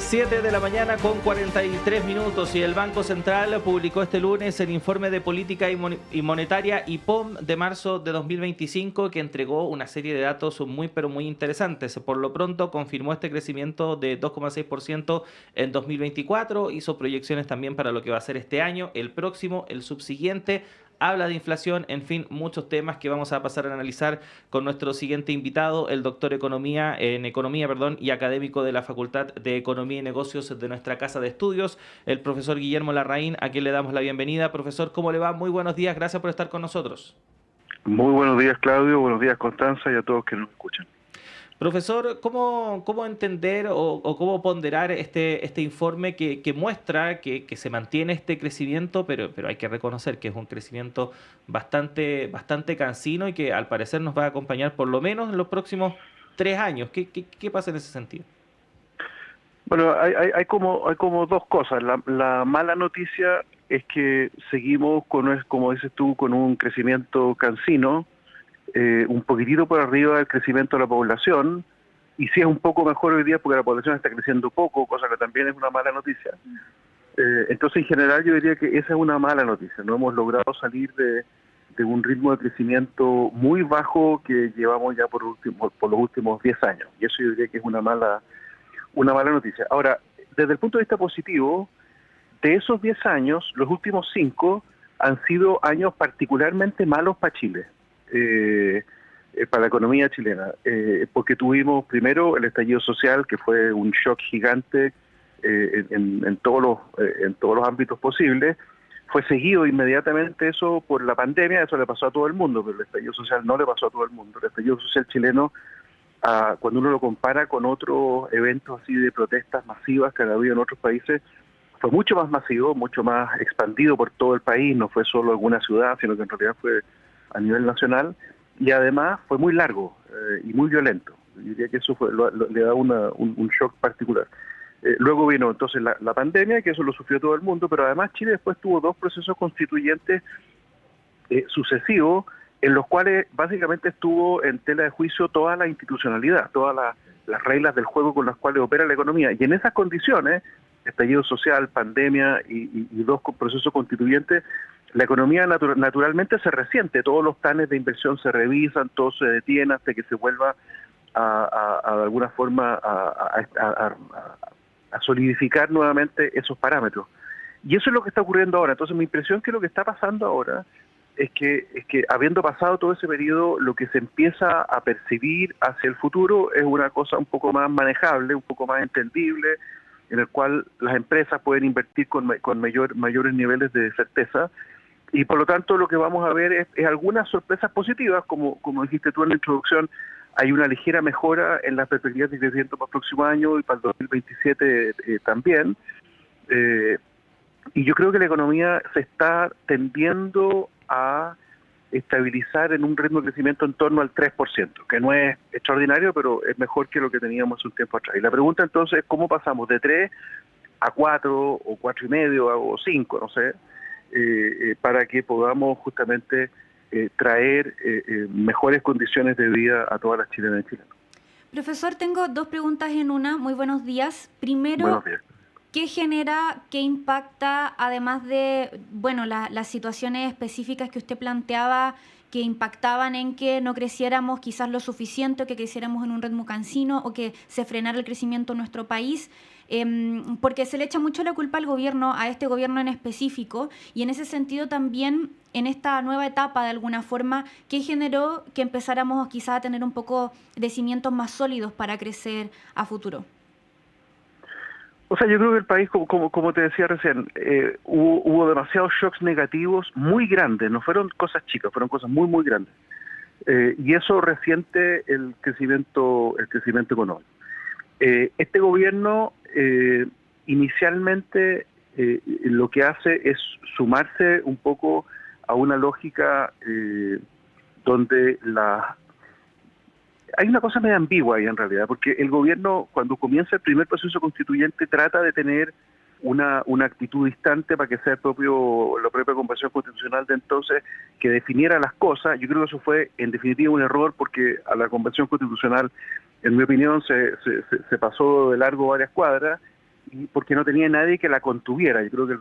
7 de la mañana con 43 minutos y el Banco Central publicó este lunes el informe de política y monetaria IPOM de marzo de 2025 que entregó una serie de datos muy pero muy interesantes. Por lo pronto confirmó este crecimiento de 2,6% en 2024, hizo proyecciones también para lo que va a ser este año, el próximo, el subsiguiente. Habla de inflación, en fin, muchos temas que vamos a pasar a analizar con nuestro siguiente invitado, el doctor en economía, y académico de la Facultad de Economía y Negocios de nuestra Casa de Estudios, el profesor Guillermo Larraín, a quien le damos la bienvenida. Profesor, ¿cómo le va? Muy buenos días, gracias por estar con nosotros. Muy buenos días, Claudio, buenos días, Constanza, y a todos que nos escuchan. Profesor, ¿cómo entender o cómo ponderar este informe que muestra que se mantiene este crecimiento, pero hay que reconocer que es un crecimiento bastante cansino y que al parecer nos va a acompañar por lo menos en los próximos 3 años? ¿Qué pasa en ese sentido? Bueno, hay como dos cosas. La mala noticia es que seguimos como dices tú, con un crecimiento cansino, un poquitito por arriba del crecimiento de la población, y sí es un poco mejor hoy día porque la población está creciendo poco, cosa que también es una mala noticia. Entonces, en general, yo diría que esa es una mala noticia. No hemos logrado salir de un ritmo de crecimiento muy bajo que llevamos ya por los últimos 10 años, y eso yo diría que es una mala noticia. Ahora, desde el punto de vista positivo, de esos 10 años, los últimos 5 han sido años particularmente malos para Chile. Para la economía chilena, porque tuvimos primero el estallido social, que fue un shock gigante en todos los ámbitos posibles. Fue seguido inmediatamente eso por la pandemia. Eso le pasó a todo el mundo, pero el estallido social no le pasó a todo el mundo. El estallido social chileno, cuando uno lo compara con otros eventos así de protestas masivas que han habido en otros países, fue mucho más masivo, mucho más expandido por todo el país. No fue solo alguna ciudad, sino que en realidad fue a nivel nacional, y además fue muy largo y muy violento. Yo diría que eso le da un shock particular. Luego vino entonces la pandemia, que eso lo sufrió todo el mundo, pero además Chile después tuvo 2 procesos constituyentes sucesivos, en los cuales básicamente estuvo en tela de juicio toda la institucionalidad, todas las reglas del juego con las cuales opera la economía. Y en esas condiciones, estallido social, pandemia y 2 procesos constituyentes, la economía naturalmente se resiente. Todos los planes de inversión se revisan, todo se detiene hasta que se vuelva de alguna forma a solidificar nuevamente esos parámetros. Y eso es lo que está ocurriendo ahora. Entonces mi impresión es que lo que está pasando ahora es que habiendo pasado todo ese periodo, lo que se empieza a percibir hacia el futuro es una cosa un poco más manejable, un poco más entendible, en el cual las empresas pueden invertir con mayores niveles de certeza. Y por lo tanto lo que vamos a ver es algunas sorpresas positivas, como dijiste tú en la introducción. Hay una ligera mejora en las perspectivas de crecimiento para el próximo año y para el 2027 también. Y yo creo que la economía se está tendiendo a estabilizar en un ritmo de crecimiento en torno al 3%, que no es extraordinario, pero es mejor que lo que teníamos hace un tiempo atrás. Y la pregunta entonces es cómo pasamos de 3 a 4 o 4,5 o 5, no sé, para que podamos justamente traer mejores condiciones de vida a todas las chilenas y chilenos. Profesor, tengo 2 preguntas en una. Muy buenos días. Primero, buenos días. ¿Qué genera, qué impacta, además de las situaciones específicas que usted planteaba, que impactaban en que no creciéramos quizás lo suficiente, o que creciéramos en un ritmo cansino, o que se frenara el crecimiento en nuestro país? Porque se le echa mucho la culpa al gobierno, a este gobierno en específico, y en ese sentido también, en esta nueva etapa de alguna forma, ¿qué generó que empezáramos quizás a tener un poco de cimientos más sólidos para crecer a futuro? O sea, yo creo que el país, como te decía recién, hubo demasiados shocks negativos muy grandes. No fueron cosas chicas, fueron cosas muy, muy grandes. Y eso resiente el crecimiento económico. Este gobierno inicialmente lo que hace es sumarse un poco a una lógica donde hay una cosa medio ambigua ahí en realidad, porque el gobierno, cuando comienza el primer proceso constituyente, trata de tener una actitud distante para que sea la propia Convención Constitucional de entonces que definiera las cosas. Yo creo que eso fue en definitiva un error, porque a la Convención Constitucional, en mi opinión, se pasó de largo varias cuadras, y porque no tenía nadie que la contuviera. Yo creo que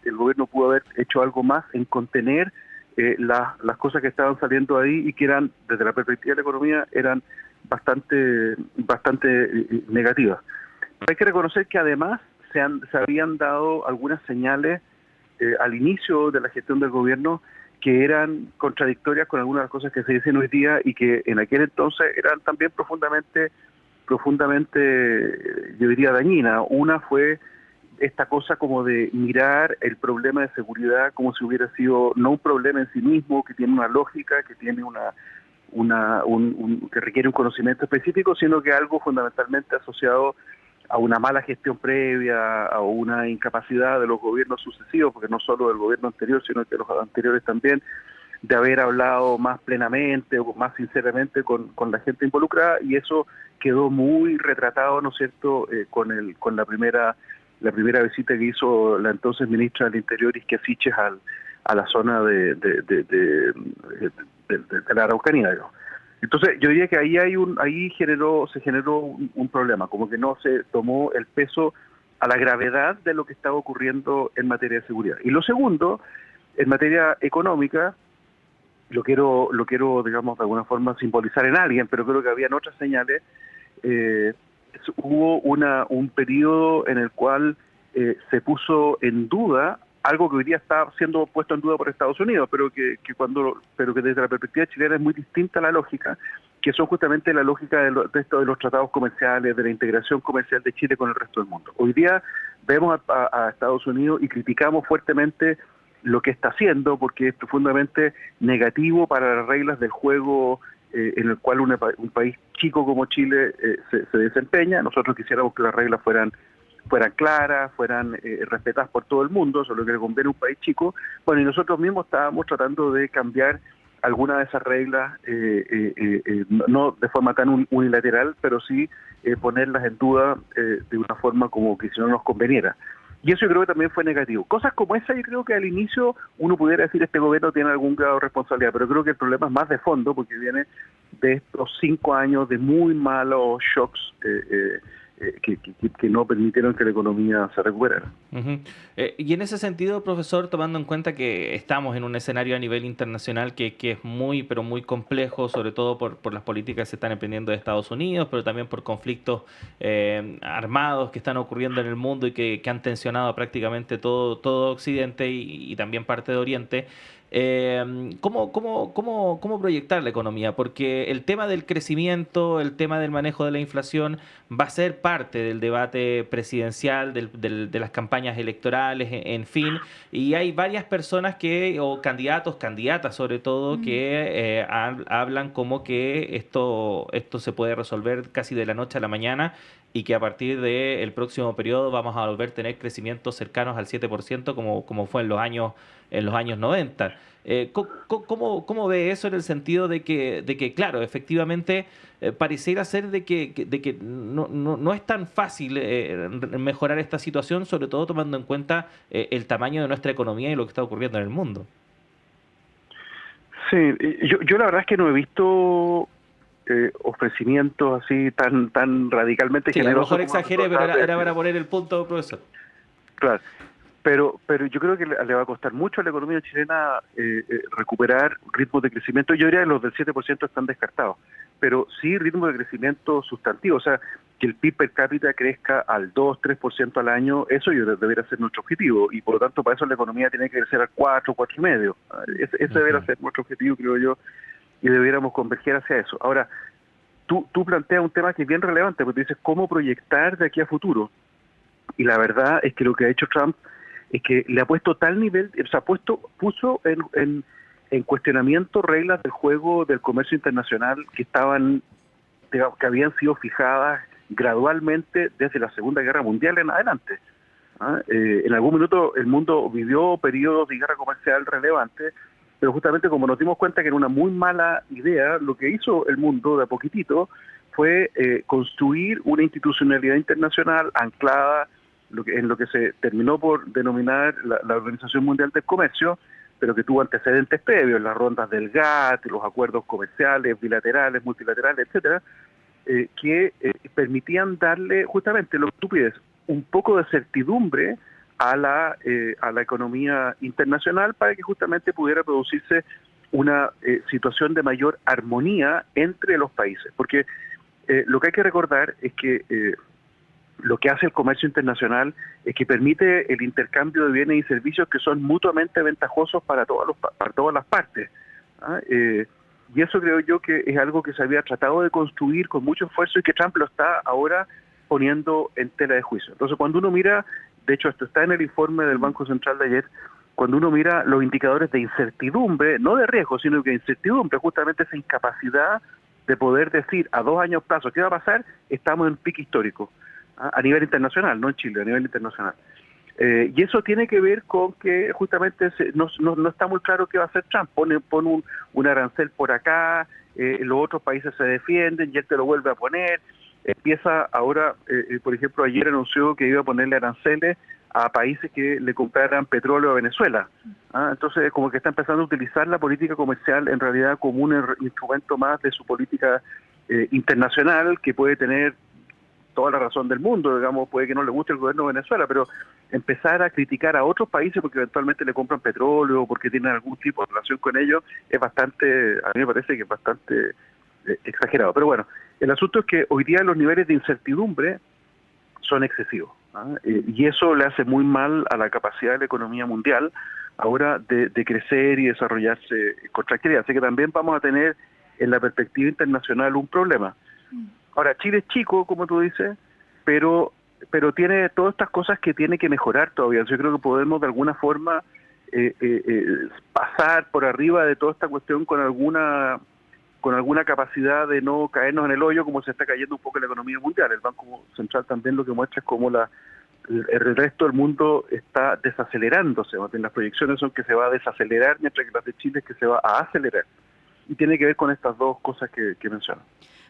el gobierno pudo haber hecho algo más en contener las cosas que estaban saliendo ahí y que eran, desde la perspectiva de la economía, eran bastante negativas. Hay que reconocer que además se habían dado algunas señales al inicio de la gestión del gobierno que eran contradictorias con algunas de las cosas que se dicen hoy día y que en aquel entonces eran también profundamente, yo diría, dañinas. Una fue esta cosa como de mirar el problema de seguridad como si hubiera sido no un problema en sí mismo, que tiene una lógica, que tiene que requiere un conocimiento específico, sino que algo fundamentalmente asociado a una mala gestión previa, a una incapacidad de los gobiernos sucesivos, porque no solo del gobierno anterior, sino que los anteriores también, de haber hablado más plenamente o más sinceramente con la gente involucrada, y eso quedó muy retratado, ¿no es cierto?, con la primera visita que hizo la entonces ministra del Interior, Isquia Siches, a la zona de la Araucanía, digamos. Entonces, yo diría que ahí se generó un problema, como que no se tomó el peso a la gravedad de lo que estaba ocurriendo en materia de seguridad. Y lo segundo, en materia económica, lo quiero, digamos, de alguna forma simbolizar en alguien, pero creo que habían otras señales. Hubo un periodo en el cual se puso en duda algo que hoy día está siendo puesto en duda por Estados Unidos, pero que desde la perspectiva chilena es muy distinta a la lógica, que son justamente la lógica de los tratados comerciales, de la integración comercial de Chile con el resto del mundo. Hoy día vemos a Estados Unidos y criticamos fuertemente lo que está haciendo, porque es profundamente negativo para las reglas del juego en el cual un país chico como Chile se desempeña. Nosotros quisiéramos que las reglas fueran claras, fueran respetadas por todo el mundo, eso es lo que le conviene a un país chico. Bueno, y nosotros mismos estábamos tratando de cambiar algunas de esas reglas, no de forma tan unilateral, pero sí ponerlas en duda de una forma como que si no nos conveniera. Y eso yo creo que también fue negativo. Cosas como esa yo creo que al inicio uno pudiera decir este gobierno tiene algún grado de responsabilidad, pero creo que el problema es más de fondo porque viene de estos 5 años de muy malos shocks que no permitieron que la economía se recuperara. Uh-huh. Y en ese sentido, profesor, tomando en cuenta que estamos en un escenario a nivel internacional que es muy, pero muy complejo, sobre todo por las políticas que se están emprendiendo de Estados Unidos, pero también por conflictos armados que están ocurriendo en el mundo y que han tensionado prácticamente todo Occidente y también parte de Oriente. ¿Cómo proyectar la economía? Porque el tema del crecimiento, el tema del manejo de la inflación va a ser parte del debate presidencial, de las campañas electorales, en fin, y hay varias personas o candidatas sobre todo, que hablan como que esto se puede resolver casi de la noche a la mañana y que a partir del próximo periodo vamos a volver a tener crecimientos cercanos al 7% como fue en los años 90. ¿Cómo ve eso en el sentido de que claro, efectivamente pareciera ser de que no es tan fácil mejorar esta situación, sobre todo tomando en cuenta el tamaño de nuestra economía y lo que está ocurriendo en el mundo? Sí, yo la verdad es que no he visto ofrecimientos así tan radicalmente generosos. Sí, a lo mejor exageré, pero era para poner el punto, profesor. Claro. Pero yo creo que le va a costar mucho a la economía chilena recuperar ritmos de crecimiento. Yo diría que los del 7% están descartados, pero sí ritmos de crecimiento sustantivo, o sea, que el PIB per cápita crezca al 2-3% al año, eso debería ser nuestro objetivo, y por lo tanto para eso la economía tiene que crecer al 4-4,5%. Ese debería ser nuestro objetivo, creo yo, y deberíamos converger hacia eso. Ahora, tú planteas un tema que es bien relevante, porque dices, ¿cómo proyectar de aquí a futuro? Y la verdad es que lo que ha hecho Trump es que le ha puesto tal nivel, o sea, puso en cuestionamiento reglas del juego del comercio internacional que que habían sido fijadas gradualmente desde la Segunda Guerra Mundial en adelante. En algún minuto el mundo vivió periodos de guerra comercial relevantes, pero justamente como nos dimos cuenta que era una muy mala idea, lo que hizo el mundo de a poquitito fue construir una institucionalidad internacional anclada en lo que se terminó por denominar la Organización Mundial del Comercio, pero que tuvo antecedentes previos, las rondas del GATT, los acuerdos comerciales, bilaterales, multilaterales, etcétera, que permitían darle justamente lo que tú pides, un poco de certidumbre a la economía internacional para que justamente pudiera producirse una situación de mayor armonía entre los países. Porque lo que hay que recordar es que lo que hace el comercio internacional es que permite el intercambio de bienes y servicios que son mutuamente ventajosos para todas las partes. ¿Ah? Y eso creo yo que es algo que se había tratado de construir con mucho esfuerzo y que Trump lo está ahora poniendo en tela de juicio. Entonces, cuando uno mira, de hecho esto está en el informe del Banco Central de ayer, cuando uno mira los indicadores de incertidumbre, no de riesgo, sino que incertidumbre, justamente esa incapacidad de poder decir a 2 años plazo qué va a pasar, estamos en pico histórico, a nivel internacional, no en Chile, a nivel internacional. Y eso tiene que ver con que justamente no está muy claro qué va a hacer Trump. Pone un arancel por acá, los otros países se defienden y él te lo vuelve a poner. Empieza ahora, por ejemplo, ayer anunció que iba a ponerle aranceles a países que le compraran petróleo a Venezuela. Entonces, como que está empezando a utilizar la política comercial en realidad como un instrumento más de su política internacional, que puede tener toda la razón del mundo, digamos, puede que no le guste el gobierno de Venezuela, pero empezar a criticar a otros países porque eventualmente le compran petróleo o porque tienen algún tipo de relación con ellos es bastante, a mí me parece que es bastante exagerado. Pero bueno, el asunto es que hoy día los niveles de incertidumbre son excesivos, y eso le hace muy mal a la capacidad de la economía mundial ahora de crecer y desarrollarse con tranquilidad. Así que también vamos a tener en la perspectiva internacional un problema. Ahora, Chile es chico, como tú dices, pero tiene todas estas cosas que tiene que mejorar todavía. Yo creo que podemos de alguna forma pasar por arriba de toda esta cuestión con alguna capacidad de no caernos en el hoyo como se está cayendo un poco en la economía mundial. El Banco Central también lo que muestra es cómo el resto del mundo está desacelerándose. Las proyecciones son que se va a desacelerar, mientras que las de Chile es que se va a acelerar. Y tiene que ver con estas dos cosas que menciono.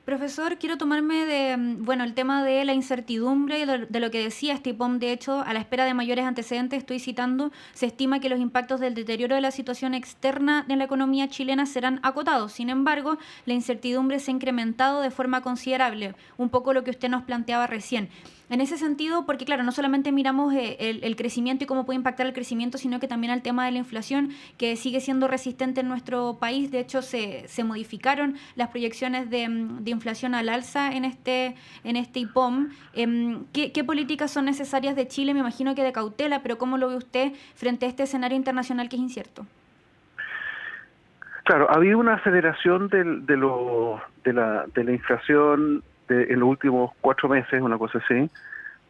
Profesor, quiero tomarme el tema de la incertidumbre y de lo que decía este IPOM. De hecho, a la espera de mayores antecedentes, estoy citando, se estima que los impactos del deterioro de la situación externa de la economía chilena serán acotados. Sin embargo, la incertidumbre se ha incrementado de forma considerable, un poco lo que usted nos planteaba recién. En ese sentido, porque claro, no solamente miramos el crecimiento y cómo puede impactar el crecimiento, sino que también al tema de la inflación, que sigue siendo resistente en nuestro país. De hecho, se modificaron las proyecciones de inflación al alza en este IPOM. ¿Qué políticas son necesarias de Chile? Me imagino que de cautela, pero ¿cómo lo ve usted frente a este escenario internacional que es incierto? Claro, ha habido una aceleración de la inflación en los últimos 4 meses, una cosa así,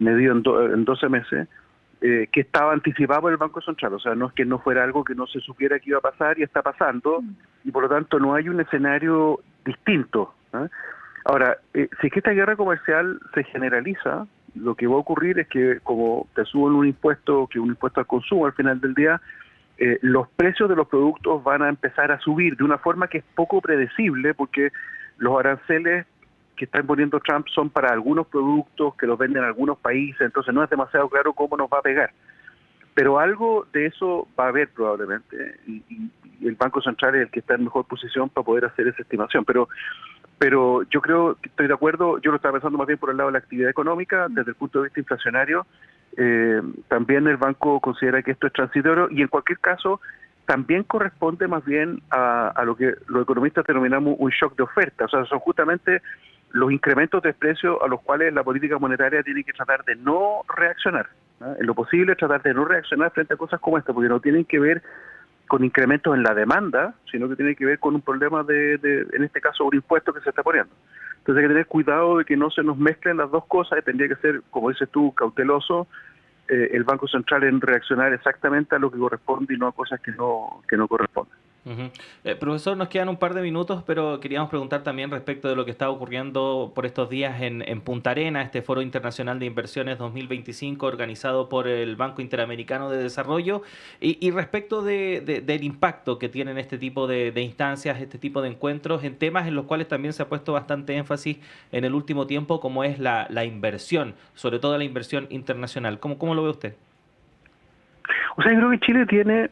medido en 12 meses, que estaba anticipado por el Banco Central. O sea, no es que no fuera algo que no se supiera que iba a pasar y está pasando, y por lo tanto no hay un escenario distinto. Ahora, si es que esta guerra comercial se generaliza, lo que va a ocurrir es que como te suben un impuesto al consumo al final del día, los precios de los productos van a empezar a subir de una forma que es poco predecible, porque los aranceles que está imponiendo Trump son para algunos productos que los venden en algunos países, entonces no es demasiado claro cómo nos va a pegar. Pero algo de eso va a haber probablemente, y el Banco Central es el que está en mejor posición para poder hacer esa estimación. Pero yo creo que estoy de acuerdo, yo lo estaba pensando más bien por el lado de la actividad económica, desde el punto de vista inflacionario. También el banco considera que esto es transitorio y en cualquier caso también corresponde más bien a lo que los economistas denominamos un shock de oferta. O sea, son justamente los incrementos de precios a los cuales la política monetaria tiene que tratar de no reaccionar, ¿no? En lo posible tratar de no reaccionar frente a cosas como esta, porque no tienen que ver con incrementos en la demanda, sino que tiene que ver con un problema en este caso, un impuesto que se está poniendo. Entonces hay que tener cuidado de que no se nos mezclen las dos cosas, y tendría que ser, como dices tú, cauteloso el Banco Central en reaccionar exactamente a lo que corresponde y no a cosas que no corresponden. Profesor, nos quedan un par de minutos, pero queríamos preguntar también respecto de lo que está ocurriendo por estos días en Punta Arenas, este Foro Internacional de Inversiones 2025 organizado por el Banco Interamericano de Desarrollo, y respecto del impacto que tienen este tipo de instancias, este tipo de encuentros, en temas en los cuales también se ha puesto bastante énfasis en el último tiempo, como es la inversión, sobre todo la inversión internacional. ¿Cómo lo ve usted? O sea, yo creo que Chile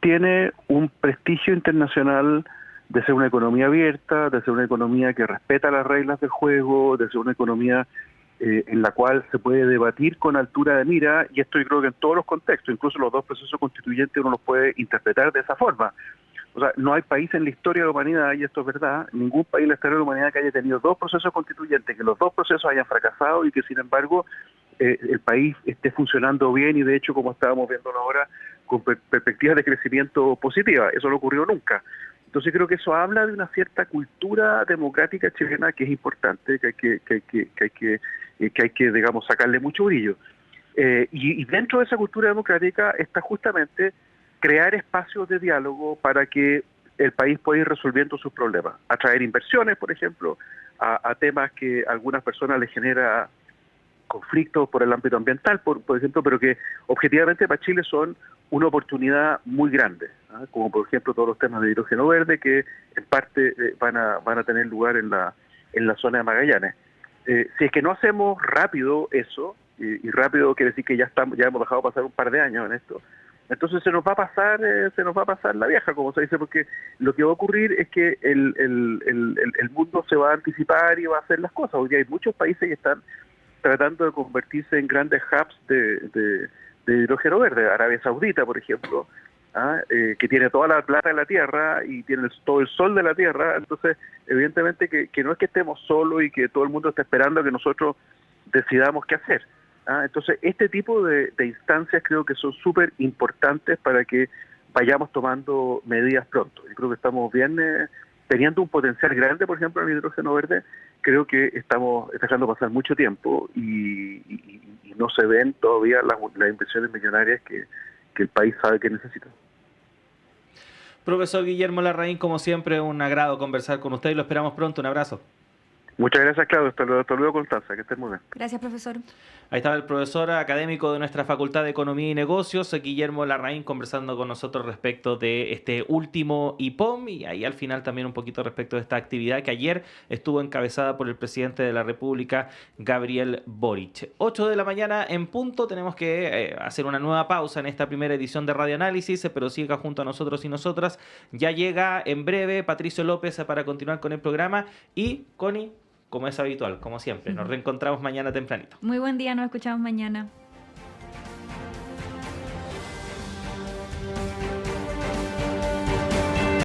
tiene un prestigio internacional de ser una economía abierta, de ser una economía que respeta las reglas del juego, de ser una economía en la cual se puede debatir con altura de mira, y esto yo creo que en todos los contextos, incluso los dos procesos constituyentes uno los puede interpretar de esa forma. O sea, no hay país en la historia de la humanidad, y esto es verdad, ningún país en la historia de la humanidad que haya tenido dos procesos constituyentes, que los dos procesos hayan fracasado y que sin embargo el país esté funcionando bien y de hecho, como estábamos viendo ahora, con perspectivas de crecimiento positiva. Eso no ocurrió nunca. Entonces creo que eso habla de una cierta cultura democrática chilena que es importante, que hay que digamos, sacarle mucho brillo. Y dentro de esa cultura democrática está justamente crear espacios de diálogo para que el país pueda ir resolviendo sus problemas, atraer inversiones, por ejemplo, a temas que a algunas personas les genera conflictos por el ámbito ambiental, por ejemplo, pero que objetivamente para Chile son una oportunidad muy grande, ¿eh? Como por ejemplo todos los temas de hidrógeno verde que en parte van a tener lugar en la zona de Magallanes. Si es que no hacemos rápido eso, y rápido quiere decir que ya hemos dejado pasar un par de años en esto, entonces se nos va a pasar la vieja, como se dice, porque lo que va a ocurrir es que el mundo se va a anticipar y va a hacer las cosas. Hoy día hay muchos países que están tratando de convertirse en grandes hubs de hidrógeno verde. Arabia Saudita, por ejemplo, que tiene toda la plata de la tierra y tiene todo el sol de la tierra. Entonces, evidentemente que no es que estemos solos y que todo el mundo esté esperando que nosotros decidamos qué hacer. Entonces, este tipo de instancias creo que son súper importantes para que vayamos tomando medidas pronto. Yo creo que estamos bien teniendo un potencial grande, por ejemplo, en el hidrógeno verde. Creo que estamos dejando pasar mucho tiempo y no se ven todavía las inversiones millonarias que el país sabe que necesita. Profesor Guillermo Larraín, como siempre, un agrado conversar con usted y lo esperamos pronto. Un abrazo. Muchas gracias, Claudio. Hasta luego, Constanza. Que estés muy bien. Gracias, profesor. Ahí estaba el profesor académico de nuestra Facultad de Economía y Negocios, Guillermo Larraín, conversando con nosotros respecto de este último IPOM y ahí al final también un poquito respecto de esta actividad que ayer estuvo encabezada por el presidente de la República, Gabriel Boric. 8 de la mañana en punto, tenemos que hacer una nueva pausa en esta primera edición de Radio Análisis, pero siga junto a nosotros y nosotras. Ya llega en breve Patricio López para continuar con el programa y Connie, como es habitual, como siempre. Nos reencontramos mañana tempranito. Muy buen día, nos escuchamos mañana.